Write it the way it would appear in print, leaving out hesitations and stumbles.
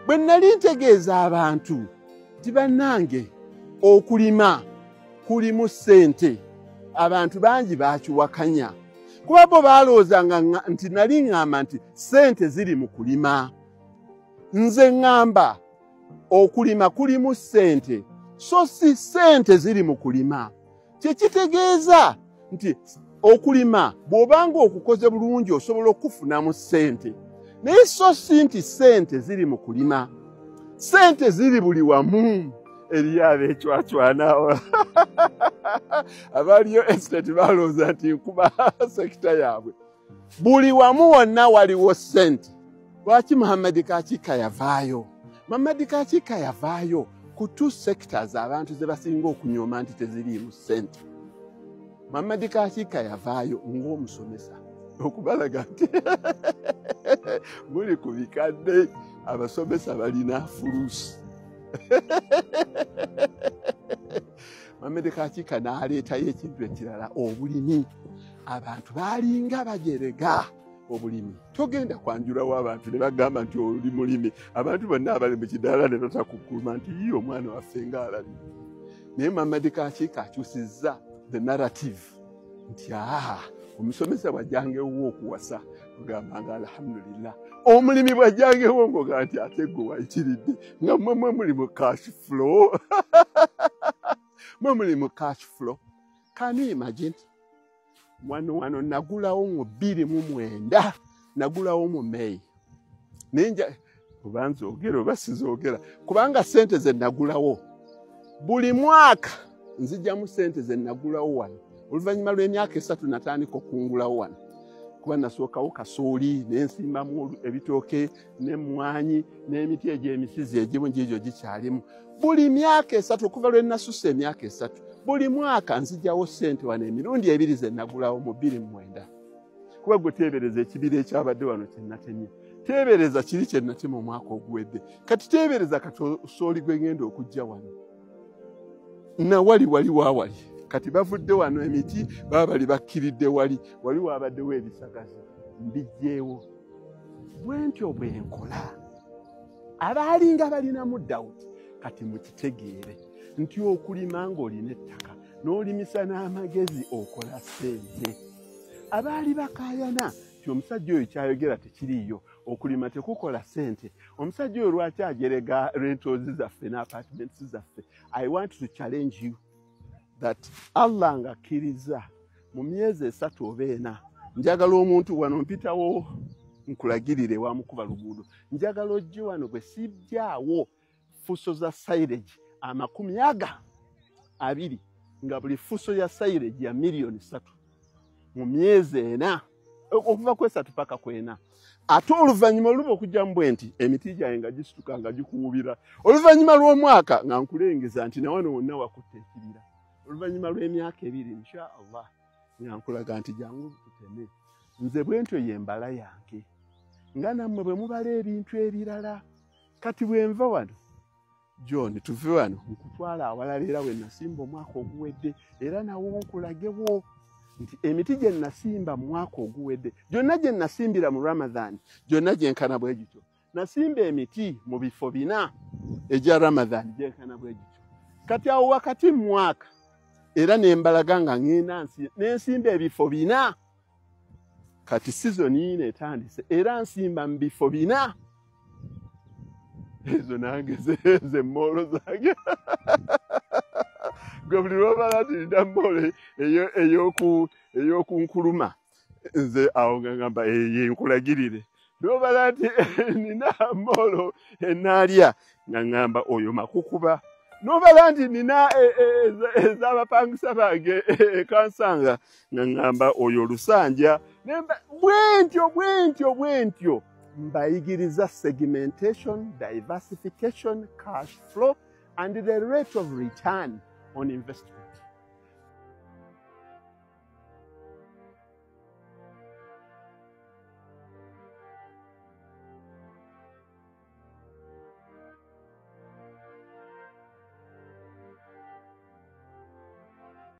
bwe nali ntegeeza abantu nti bannange okulima kulimu ssente, abantu bangi bakiwakanya kuba bo baalowoozanga nti nali ŋŋamba nti ssente ziri mu kulima. Nze ŋŋamba okulima kulimu ssente, so si ssente ziri mu kulima. Kyekitegeeza nti okulima bw'obanga okukoze bulungi osobola okufunamu ssente, naye so si nti ssente ziri mu kulima. Ssente ziri buli wamu. Eriyo abeecwacwana abaliyo estate balowooza nti nkuba sekita yaabwe. Buli wamu wonna waliwo ssente. Lwaki Muhammad Kakiika yavaayo? Muhammad Kakiika yavaayo ku 2 sectors abantu ze basinga okunyooma nti teziriimu ssente. Muhammad Kakiika yavaayo ng'omusomesa okubalaga nti muli ku bikadde abasomesa balina fuluusi. Muhammad Kakiika n'aleetayo ekintu ekirala, obulimi. Abantu baalinga bajerega obulimi. Togenda kwanjulawo abantu ne bagamba nti oli mulimi. Abantu bonna abali mu kidaala ne batakukuluma nti yiyo omwana waffe ng'alabye. Naye Muhammad Kakiika akyusizza the narrative nti omusomesa bw'ajjangewo okuwasa ogambanga alhamdulillah, omulimi bw'ajjangewo ng'ogamba nti ate gwe wayikiridde nga mmwe muli mu cash flow. Mwe muli mu cash flow. Can you imagine? Wano nagulawo mu 2009, nagulawo mu May. Ninja obanza ogera oba sizoogera kubanga ssente ze nagulawo buli mwaka nzijjamu ssente ze nagulawo wano. Oluvannyuma lw'emyaka 3 natandika okungulawo wano kuba nasookawo kasooli n'ensimbamu ebitooke n'emmwanyi n'emiti egy'emisizi egimu giigyo gikyalimu. Buli myaka 3 okuva lwe nasusa emyaka 3 buli mwaka nzijjawo ssente wano emirundi 2 ze nagulawo mu 2009. Kuba gwe teebereza ekibira ekyabadde wano kye natemye, teebereza kiri kye natema omwaka oguwedde, kati teebereza kasooli gwe ngenda okujja wano. Nawali waawali kati bavudde wano emiti baba bali bakkiridde wali wabaddewo ebisagazi mbijjeewo. Bwentyo bwe nkola. Abaalinga balinamu dawuti kati mukitegeere nti okulima ng'olina ettaka n'olimisa n'amagezi okola ssente. Abaali bakaayana nti omusajja oyo kyayogera tekiriiyo, okulima tekukola ssente, omusajja oyo lwaki ajerega rentals zaffe n'apartments zaffe. I want to challenge you that Allah ng'akkiriza mu myezi 3 oba 4 njagala omuntu wano mpitawo nkulagirire wamukuba luguudo, njagala ojje wano bwe sijjaawo fuso za silage 20 nga buli fuso ya silage ya million 3 mu myezi 4 okuva ku 3 paka ku 4. Ate oluvannyuma oluba okujjamu bwe nti emiti gyange nga gisituka nga gikuubira, oluvannyuma lw'omwaka nga nkulengeza nti nawano wonna wakutte ekibira, oluvannyuma lw'emyaka 2 insha Allah nga nkulaga nti jangu tuteme. Nze bwentyo yembala yange nga nammwe bwe mubala ebintu ebirala. Kati bwe nva wano John tuve wano nkutwala awalala era we nasimba omwaka oguwedde, era nawo nkulagewo nti emiti gye nasimba mu mwaka oguwedde gyonna gye nasimbira mu Ramadan gyonna gyenkana bwe gityo. Nasimba emiti mu bifo 4 egya Ramadan gyenkana bwe gityo. Kati awo wakati mu mwaka era nembalaga nga ngenda nensimba ebifo 4. Kati season ine etandise era nsimba mu bifo 4. Ezo nange ze mmolo zange. Gwe buli lwobala nti nda mmolo ey'okunkuluma nze awo nga ngamba yenkulagirire. Lwobala nti nina mmolo enaalya nga ngamba oyo makukuba. Nobala nti nina ez'abapangisa bange kansanga nga ngamba oyo lusanja. Bwentyo mbayigiriza segmentation, diversification, cash flow, and the rate of return on investment.